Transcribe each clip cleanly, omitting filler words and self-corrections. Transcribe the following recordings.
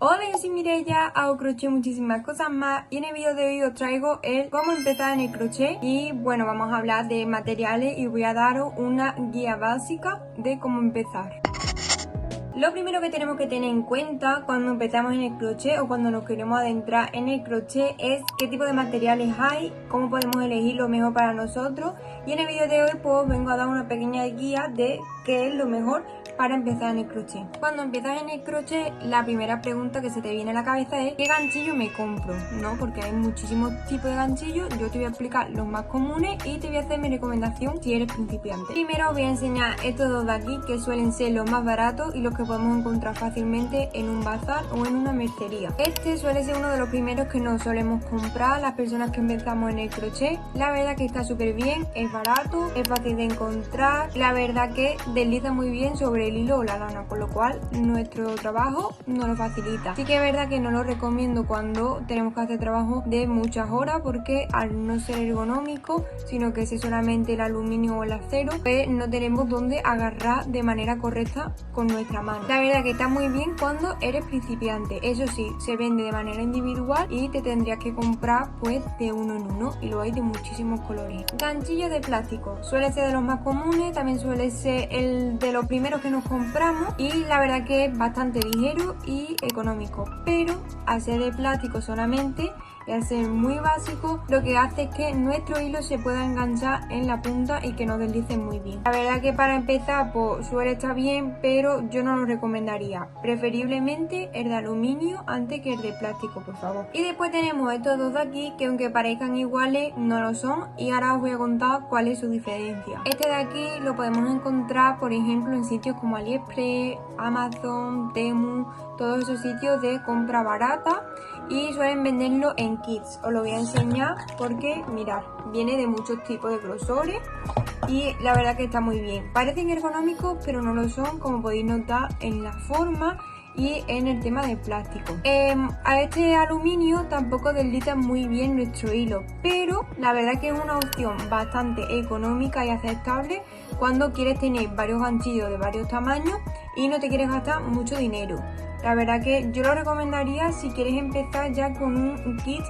Hola, yo soy Mireia, hago crochet muchísimas cosas más y en el vídeo de hoy os traigo el cómo empezar en el crochet y bueno, vamos a hablar de materiales y voy a daros una guía básica de cómo empezar. Lo primero que tenemos que tener en cuenta cuando empezamos en el crochet o cuando nos queremos adentrar en el crochet es qué tipo de materiales hay, cómo podemos elegir lo mejor para nosotros y en el vídeo de hoy pues vengo a dar una pequeña guía de qué es lo mejor para empezar en el crochet. Cuando empiezas en el crochet, la primera pregunta que se te viene a la cabeza es ¿qué ganchillo me compro? ¿No? Porque hay muchísimos tipos de ganchillos, yo te voy a explicar los más comunes y te voy a hacer mi recomendación si eres principiante. Primero os voy a enseñar estos dos de aquí que suelen ser los más baratos y los que podemos encontrar fácilmente en un bazar o en una mercería. Este suele ser uno de los primeros que nos solemos comprar las personas que empezamos en el crochet. La verdad que está súper bien, es barato, es fácil de encontrar, la verdad que desliza muy bien sobre el hilo o la lana, por lo cual nuestro trabajo nos lo facilita. Sí que es verdad que no lo recomiendo cuando tenemos que hacer trabajo de muchas horas porque al no ser ergonómico, sino que es solamente el aluminio o el acero, pues no tenemos donde agarrar de manera correcta con nuestra mano. La verdad que está muy bien cuando eres principiante, eso sí, se vende de manera individual y te tendrías que comprar pues de uno en uno y lo hay de muchísimos colores. Ganchillo de plástico, suele ser de los más comunes, también suele ser el de los primeros que nos compramos y la verdad que es bastante ligero y económico, pero al ser de plástico solamente y al ser muy básico lo que hace es que nuestro hilo se pueda enganchar en la punta y que nos deslice muy bien. La verdad que para empezar pues suele estar bien, pero yo no lo recomendaría, preferiblemente el de aluminio antes que el de plástico, por favor. Y después tenemos estos dos de aquí que aunque parezcan iguales no lo son y ahora os voy a contar cuál es su diferencia. Este de aquí lo podemos encontrar por ejemplo en sitios como AliExpress, Amazon, Temu, todos esos sitios de compra barata y suelen venderlo en kits. Os lo voy a enseñar porque mirad, viene de muchos tipos de grosores y la verdad que está muy bien. Parecen ergonómicos pero no lo son, como podéis notar en la forma y en el tema del plástico. A este aluminio tampoco desliza muy bien nuestro hilo, pero la verdad que es una opción bastante económica y aceptable cuando quieres tener varios ganchillos de varios tamaños y no te quieres gastar mucho dinero. La verdad que yo lo recomendaría si quieres empezar ya con un kit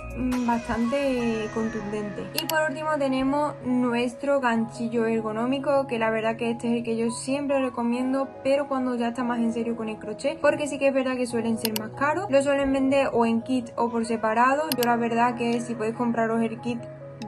bastante contundente. Y por último tenemos nuestro ganchillo ergonómico, que la verdad que este es el que yo siempre recomiendo, pero cuando ya está más en serio con el crochet, porque sí que es verdad que suelen ser más caros. Lo suelen vender o en kit o por separado. Yo la verdad que si podéis compraros el kit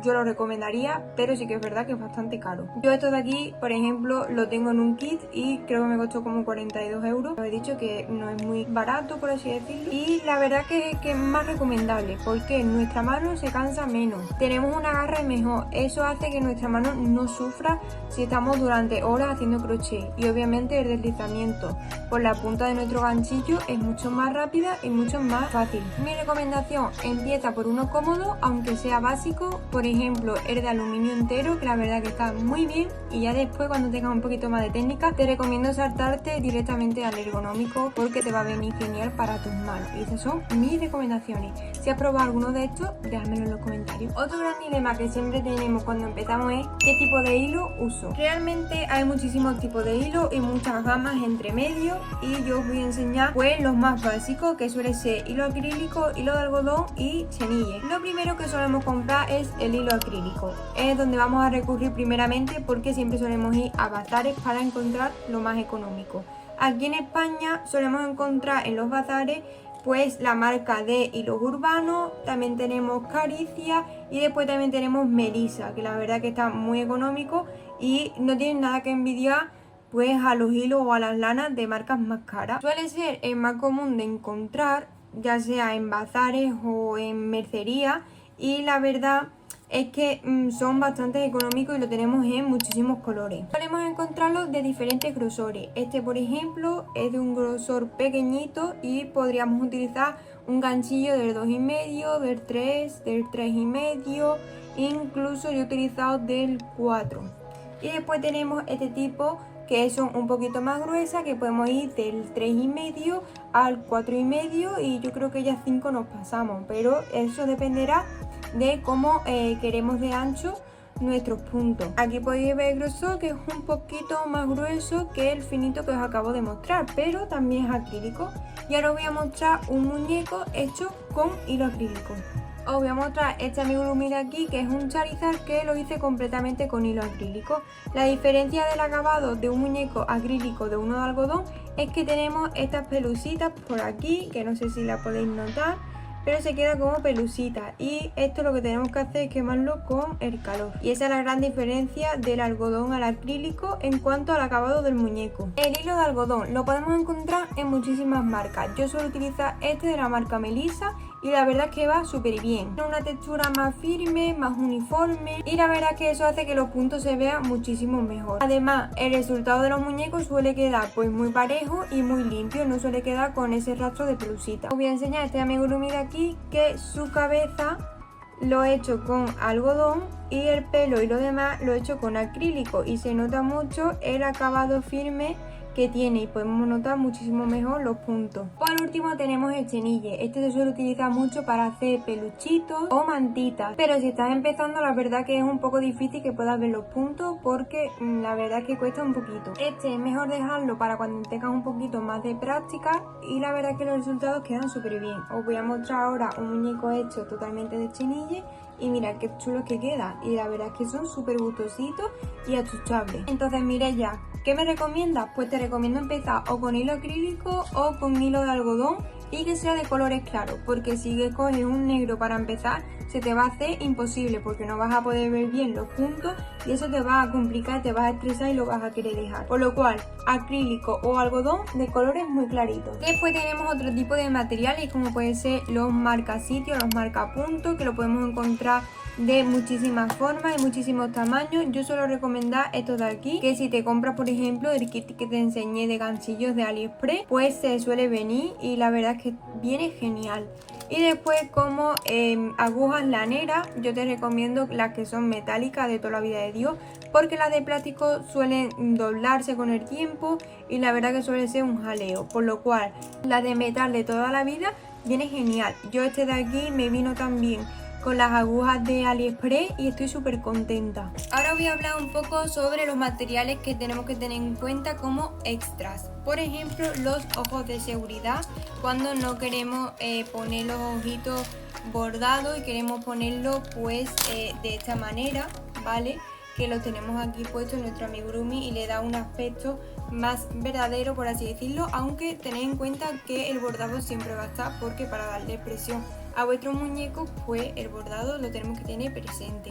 yo lo recomendaría, pero sí que es verdad que es bastante caro. Yo esto de aquí, por ejemplo, lo tengo en un kit y creo que me costó como 42 euros. Os he dicho que no es muy barato, por así decirlo. Y la verdad que es más recomendable porque nuestra mano se cansa menos. Tenemos un agarre mejor. Eso hace que nuestra mano no sufra si estamos durante horas haciendo crochet. Y obviamente el deslizamiento por la punta de nuestro ganchillo es mucho más rápida y mucho más fácil. Mi recomendación, empieza por uno cómodo, aunque sea básico. Por ejemplo, el de aluminio entero, que la verdad que está muy bien, y ya después cuando tengas un poquito más de técnica te recomiendo saltarte directamente al ergonómico porque te va a venir genial para tus manos y esas son mis recomendaciones. Si has probado alguno de estos, déjamelo en los comentarios. Otro gran dilema que siempre tenemos cuando empezamos es qué tipo de hilo uso. Realmente hay muchísimos tipos de hilo y muchas gamas entre medio y yo os voy a enseñar pues los más básicos, que suele ser hilo acrílico, hilo de algodón y chenille. Lo primero que solemos comprar es el hilo acrílico, es donde vamos a recurrir primeramente porque siempre solemos ir a bazares para encontrar lo más económico. Aquí en España solemos encontrar en los bazares pues la marca de hilos urbanos, también tenemos Caricia y después también tenemos Melissa, que la verdad que está muy económico y no tienen nada que envidiar pues a los hilos o a las lanas de marcas más caras. Suele ser el más común de encontrar, ya sea en bazares o en mercería, y la verdad es que son bastante económicos y lo tenemos en muchísimos colores. Podemos encontrarlos de diferentes grosores. Este por ejemplo es de un grosor pequeñito y podríamos utilizar un ganchillo del 2,5, del 3, del 3,5, incluso yo he utilizado del 4. Y después tenemos este tipo que son un poquito más gruesas, que podemos ir del 3,5 al 4,5 y yo creo que ya 5 nos pasamos, pero eso dependerá de cómo queremos de ancho nuestros puntos. Aquí podéis ver el grosor, que es un poquito más grueso que el finito que os acabo de mostrar, pero también es acrílico. Y ahora os voy a mostrar un muñeco hecho con hilo acrílico. Os voy a mostrar este amigurumi de aquí, que es un Charizard que lo hice completamente con hilo acrílico. La diferencia del acabado de un muñeco acrílico de uno de algodón es que tenemos estas pelucitas por aquí, que no sé si la podéis notar, pero se queda como pelusita, y esto lo que tenemos que hacer es quemarlo con el calor. Y esa es la gran diferencia del algodón al acrílico en cuanto al acabado del muñeco. El hilo de algodón lo podemos encontrar en muchísimas marcas. Yo suelo utilizar este de la marca Melissa y la verdad es que va súper bien. Tiene una textura más firme, más uniforme, y la verdad es que eso hace que los puntos se vean muchísimo mejor. Además, el resultado de los muñecos suele quedar pues muy parejo y muy limpio, no suele quedar con ese rastro de pelusita. Os voy a enseñar este amigurumi de aquí, que su cabeza lo he hecho con algodón y el pelo y lo demás lo he hecho con acrílico, y se nota mucho el acabado firme que tiene y podemos notar muchísimo mejor los puntos. Por último tenemos el chenille. Este se suele utilizar mucho para hacer peluchitos o mantitas, pero si estás empezando la verdad que es un poco difícil que puedas ver los puntos, porque la verdad es que cuesta un poquito. Este es mejor dejarlo para cuando tengas un poquito más de práctica, y la verdad es que los resultados quedan súper bien. Os voy a mostrar ahora un muñeco hecho totalmente de chenille y mirad qué chulos que queda, y la verdad es que son súper gustositos y achuchables. Entonces Mireia, ¿qué me recomiendas? Pues te recomiendo empezar o con hilo acrílico o con hilo de algodón, y que sea de colores claros, porque si coges un negro para empezar se te va a hacer imposible, porque no vas a poder ver bien los puntos y eso te va a complicar, te vas a estresar y lo vas a querer dejar. Por lo cual, acrílico o algodón de colores muy claritos. Después tenemos otro tipo de materiales, como pueden ser los marcasitios, los marcapuntos, que lo podemos encontrar de muchísimas formas y muchísimos tamaños. Yo suelo recomendar estos de aquí, que si te compras por ejemplo el kit que te enseñé de ganchillos de AliExpress, pues se suele venir y la verdad es que viene genial. Y después, como agujas laneras, yo te recomiendo las que son metálicas de toda la vida de Dios, porque las de plástico suelen doblarse con el tiempo y la verdad que suele ser un jaleo, por lo cual la de metal de toda la vida viene genial. Yo este de aquí me vino también con las agujas de AliExpress y estoy súper contenta. Ahora voy a hablar un poco sobre los materiales que tenemos que tener en cuenta como extras. Por ejemplo, los ojos de seguridad, cuando no queremos poner los ojitos bordados y queremos ponerlo pues de esta manera, ¿vale? Que lo tenemos aquí puesto en nuestro amigurumi y le da un aspecto más verdadero, por así decirlo, aunque tened en cuenta que el bordado siempre va a estar, porque para darle presión a vuestro muñeco pues el bordado lo tenemos que tener presente.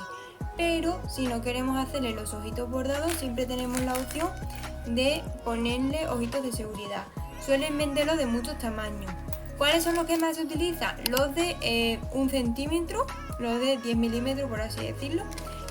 Pero si no queremos hacerle los ojitos bordados, siempre tenemos la opción de ponerle ojitos de seguridad. Suelen venderlos de muchos tamaños. ¿Cuáles son los que más se utilizan? Los de 1 centímetro, los de 10 milímetros por así decirlo,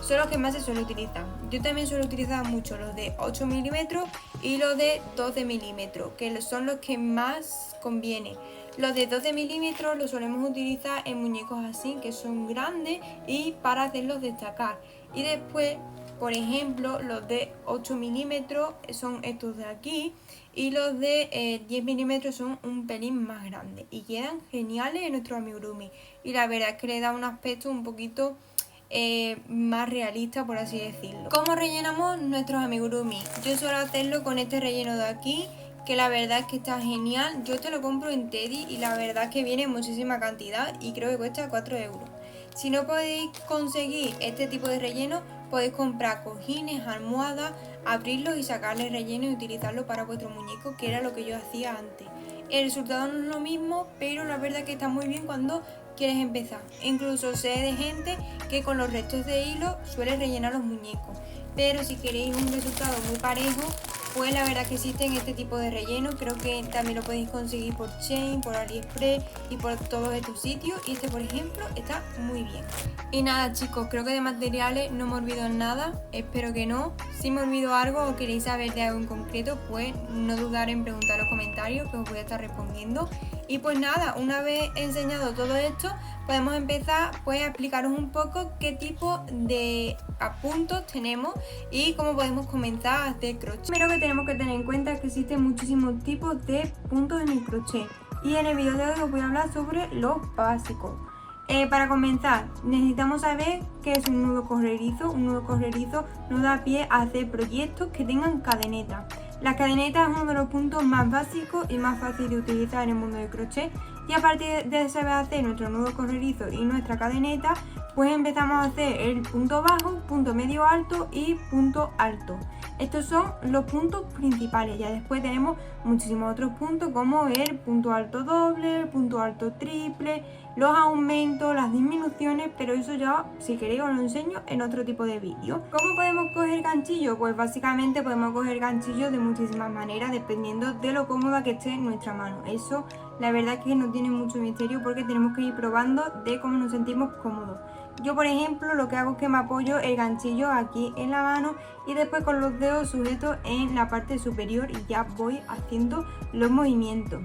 son los que más se suele utilizar. Yo también suelo utilizar mucho los de 8 milímetros y los de 12 milímetros, que son los que más conviene. Los de 12 milímetros los solemos utilizar en muñecos así, que son grandes, y para hacerlos destacar. Y después, por ejemplo, los de 8 milímetros son estos de aquí, y los de 10 milímetros son un pelín más grandes y quedan geniales en nuestro amigurumi. Y la verdad es que le da un aspecto un poquito más realista, por así decirlo. ¿Cómo rellenamos nuestros amigurumi? Yo suelo hacerlo con este relleno de aquí, que la verdad es que está genial. Yo te lo compro en Teddy y la verdad es que viene en muchísima cantidad y creo que cuesta 4 euros. Si no podéis conseguir este tipo de relleno, podéis comprar cojines, almohadas, abrirlos y sacarle relleno y utilizarlo para vuestro muñeco, que era lo que yo hacía antes. El resultado no es lo mismo, pero la verdad es que está muy bien cuando quieres empezar. Incluso sé de gente que con los restos de hilo suele rellenar los muñecos. Pero si queréis un resultado muy parejo, pues la verdad que existen este tipo de relleno. Creo que también lo podéis conseguir por Shein, por AliExpress y por todos estos sitios. Y este, por ejemplo, está muy bien. Y nada, chicos, creo que de materiales no me olvido nada. Espero que no. Si me olvido algo o queréis saber de algo en concreto, pues no dudar en preguntar en los comentarios, que os voy a estar respondiendo. Y pues nada, una vez enseñado todo esto, podemos empezar pues a explicaros un poco qué tipo de puntos tenemos y cómo podemos comenzar a hacer crochet. Primero que tenemos que tener en cuenta es que existen muchísimos tipos de puntos en el crochet, y en el vídeo de hoy os voy a hablar sobre los básicos. Para comenzar, necesitamos saber qué es un nudo corredizo. Un nudo corredizo nos da pie a hacer proyectos que tengan cadeneta. Las cadenetas es uno de los puntos más básicos y más fácil de utilizar en el mundo del crochet. Y aparte de saber hacer nuestro nudo corredizo y nuestra cadeneta, pues empezamos a hacer el punto bajo, punto medio alto y punto alto. Estos son los puntos principales. Ya después tenemos muchísimos otros puntos como el punto alto doble, el punto alto triple, los aumentos, las disminuciones, pero eso ya, si queréis, os lo enseño en otro tipo de vídeo. ¿Cómo podemos coger ganchillo? Pues básicamente podemos coger ganchillo de muchísimas maneras dependiendo de lo cómoda que esté nuestra mano. Eso la verdad es que no tiene mucho misterio porque tenemos que ir probando de cómo nos sentimos cómodos. Yo, por ejemplo, lo que hago es que me apoyo el ganchillo aquí en la mano y después con los dedos sujetos en la parte superior y ya voy haciendo los movimientos.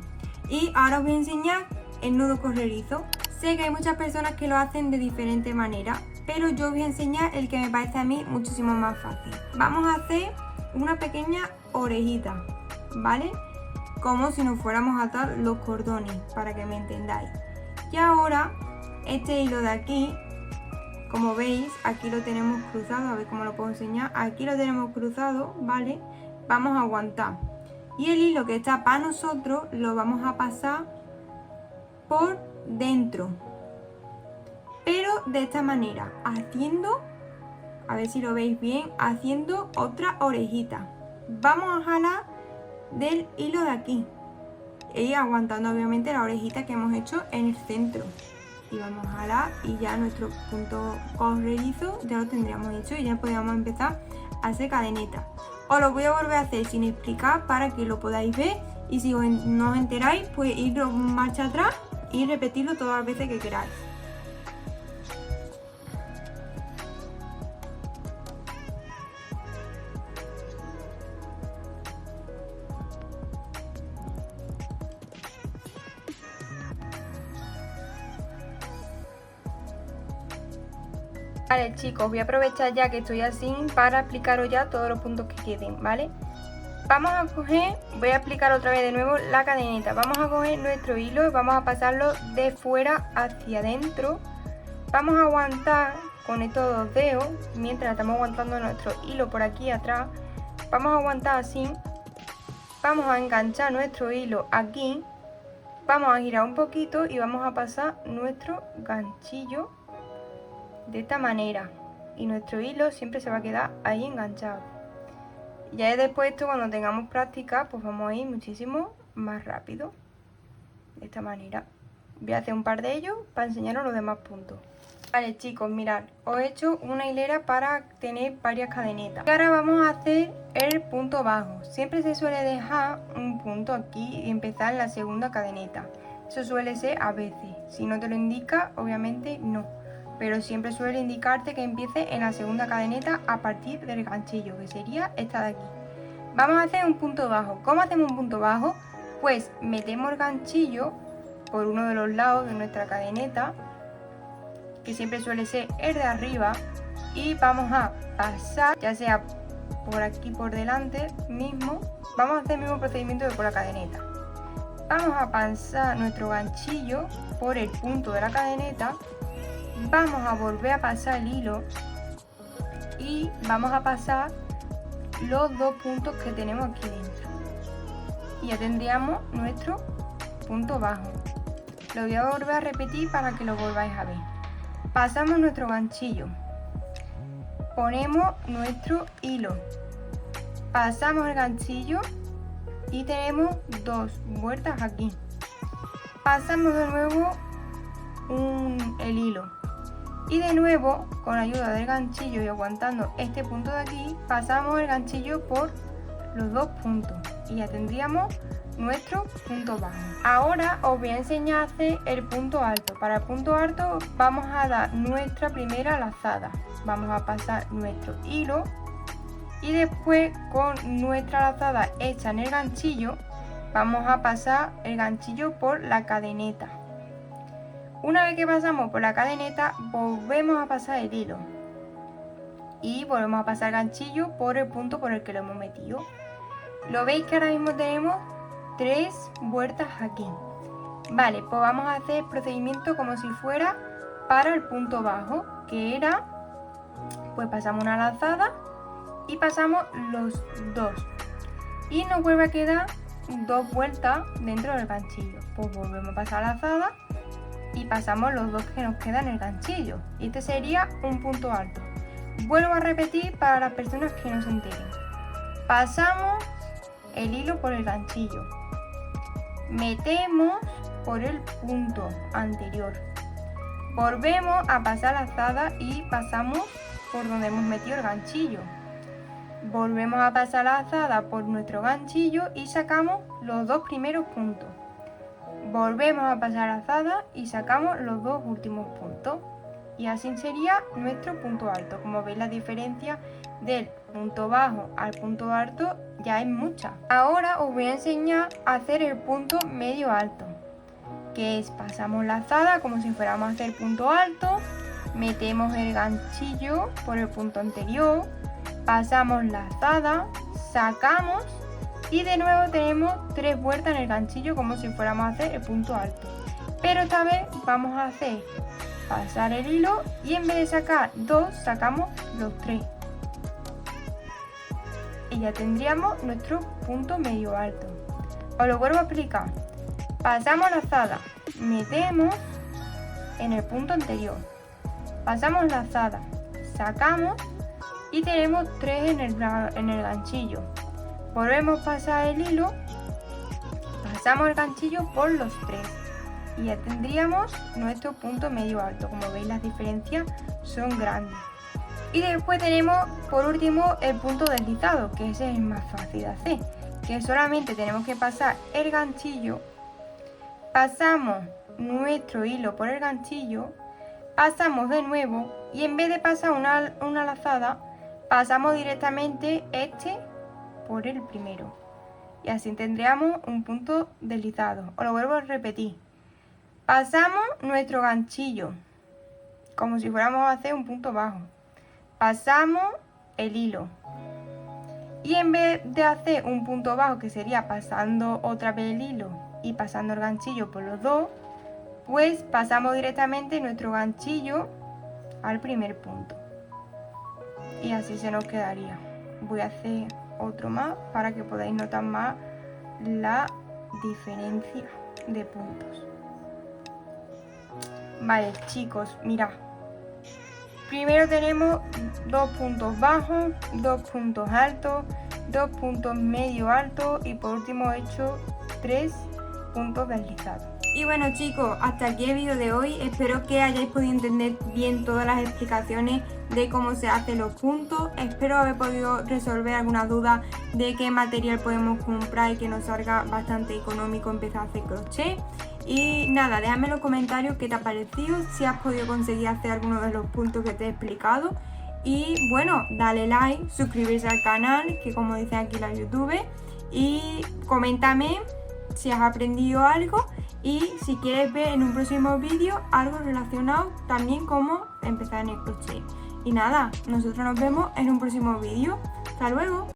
Y ahora os voy a enseñar el nudo corredizo. Sé que hay muchas personas que lo hacen de diferente manera, pero yo os voy a enseñar el que me parece a mí muchísimo más fácil. Vamos a hacer una pequeña orejita, ¿vale? Como si nos fuéramos a atar los cordones, para que me entendáis. Y ahora, este hilo de aquí, como veis, aquí lo tenemos cruzado, a ver cómo lo puedo enseñar. Aquí lo tenemos cruzado, ¿vale? Vamos a aguantar. Y el hilo que está para nosotros lo vamos a pasar por dentro. Pero de esta manera, haciendo, a ver si lo veis bien, haciendo otra orejita. Vamos a jalar del hilo de aquí. Y aguantando obviamente la orejita que hemos hecho en el centro. Y vamos a jalar y ya nuestro punto corredizo ya lo tendríamos hecho y ya podríamos empezar a hacer cadeneta. Os lo voy a volver a hacer sin explicar para que lo podáis ver y si no os enteráis pues ir marcha atrás y repetirlo todas las veces que queráis. Vale chicos, voy a aprovechar ya que estoy así para explicaros ya todos los puntos que queden, ¿vale? Vamos a coger, voy a explicar otra vez de nuevo la cadeneta. Vamos a coger nuestro hilo y vamos a pasarlo de fuera hacia adentro. Vamos a aguantar con estos dos dedos, mientras estamos aguantando nuestro hilo por aquí atrás. Vamos a aguantar así. Vamos a enganchar nuestro hilo aquí. Vamos a girar un poquito y vamos a pasar nuestro ganchillo de esta manera y nuestro hilo siempre se va a quedar ahí enganchado. Ya después esto, cuando tengamos práctica, pues vamos a ir muchísimo más rápido de esta manera. Voy a hacer un par de ellos para enseñaros los demás puntos. Vale chicos, mirad, os he hecho una hilera para tener varias cadenetas y ahora vamos a hacer el punto bajo. Siempre se suele dejar un punto aquí y empezar la segunda cadeneta. Eso suele ser a veces, si no te lo indica obviamente no, pero siempre suele indicarte que empiece en la segunda cadeneta a partir del ganchillo, que sería esta de aquí. Vamos a hacer un punto bajo. ¿Cómo hacemos un punto bajo? Pues metemos el ganchillo por uno de los lados de nuestra cadeneta, que siempre suele ser el de arriba, y vamos a pasar, ya sea por aquí por delante mismo, vamos a hacer el mismo procedimiento que por la cadeneta. Vamos a pasar nuestro ganchillo por el punto de la cadeneta. Vamos a volver a pasar el hilo y vamos a pasar los dos puntos que tenemos aquí dentro y ya tendríamos nuestro punto bajo. Lo voy a volver a repetir para que lo volváis a ver. Pasamos nuestro ganchillo, ponemos nuestro hilo, pasamos el ganchillo y tenemos dos vueltas aquí. Pasamos de nuevo el hilo y de nuevo con ayuda del ganchillo y aguantando este punto de aquí pasamos el ganchillo por los dos puntos y ya tendríamos nuestro punto bajo. Ahora os voy a enseñar a hacer el punto alto. Para el punto alto vamos a dar nuestra primera lazada, vamos a pasar nuestro hilo y después con nuestra lazada hecha en el ganchillo vamos a pasar el ganchillo por la cadeneta. Una vez que pasamos por la cadeneta, volvemos a pasar el hilo y volvemos a pasar el ganchillo por el punto por el que lo hemos metido. Lo veis que ahora mismo tenemos 3 vueltas aquí. Vale, pues vamos a hacer el procedimiento como si fuera para el punto bajo, que era, pues pasamos una lazada y pasamos los dos. Y nos vuelve a quedar 2 vueltas dentro del ganchillo. Pues volvemos a pasar lazada y pasamos los 2 que nos quedan en el ganchillo. Y este sería un punto alto. Vuelvo a repetir para las personas que no se enteren. Pasamos el hilo por el ganchillo. Metemos por el punto anterior. Volvemos a pasar lazada y pasamos por donde hemos metido el ganchillo. Volvemos a pasar lazada por nuestro ganchillo y sacamos los 2 primeros puntos. Volvemos a pasar lazada y sacamos los 2 últimos puntos. Y así sería nuestro punto alto. Como veis, la diferencia del punto bajo al punto alto ya es mucha. Ahora os voy a enseñar a hacer el punto medio alto, que es pasamos lazada como si fuéramos a hacer punto alto, metemos el ganchillo por el punto anterior, pasamos lazada, sacamos y de nuevo tenemos 3 vueltas en el ganchillo como si fuéramos a hacer el punto alto. Pero esta vez vamos a hacer pasar el hilo y en vez de sacar 2 sacamos los 3. Y ya tendríamos nuestro punto medio alto. Os lo vuelvo a explicar. Pasamos lazada, metemos en el punto anterior, pasamos lazada, sacamos y tenemos 3 en el ganchillo. Volvemos a pasar el hilo, pasamos el ganchillo por los 3 y ya tendríamos nuestro punto medio alto. Como veis, las diferencias son grandes. Y después tenemos por último el punto deslizado, que ese es el más fácil de hacer, que solamente tenemos que pasar el ganchillo, pasamos nuestro hilo por el ganchillo, pasamos de nuevo y en vez de pasar una lazada, pasamos directamente este por el primero. Y así tendríamos un punto deslizado. Os lo vuelvo a repetir. Pasamos nuestro ganchillo, como si fuéramos a hacer un punto bajo. Pasamos el hilo. Y en vez de hacer un punto bajo, que sería pasando otra vez el hilo y pasando el ganchillo por los 2, pues pasamos directamente nuestro ganchillo al primer punto. Y así se nos quedaría. Voy a hacer otro más para que podáis notar más la diferencia de puntos. Vale, chicos, mirad. Primero tenemos 2 puntos bajos, 2 puntos altos, 2 puntos medio altos y por último he hecho 3 puntos deslizados. Y bueno, chicos, hasta aquí el vídeo de hoy. Espero que hayáis podido entender bien todas las explicaciones de cómo se hacen los puntos. Espero haber podido resolver alguna duda de qué material podemos comprar y que nos salga bastante económico empezar a hacer crochet. Y nada, déjame en los comentarios qué te ha parecido, si has podido conseguir hacer alguno de los puntos que te he explicado. Y bueno, dale like, suscribirse al canal, que como dicen aquí la YouTube, y coméntame si has aprendido algo y si quieres ver en un próximo vídeo algo relacionado también como empezar en el crochet. Y nada, nosotros nos vemos en un próximo vídeo. ¡Hasta luego!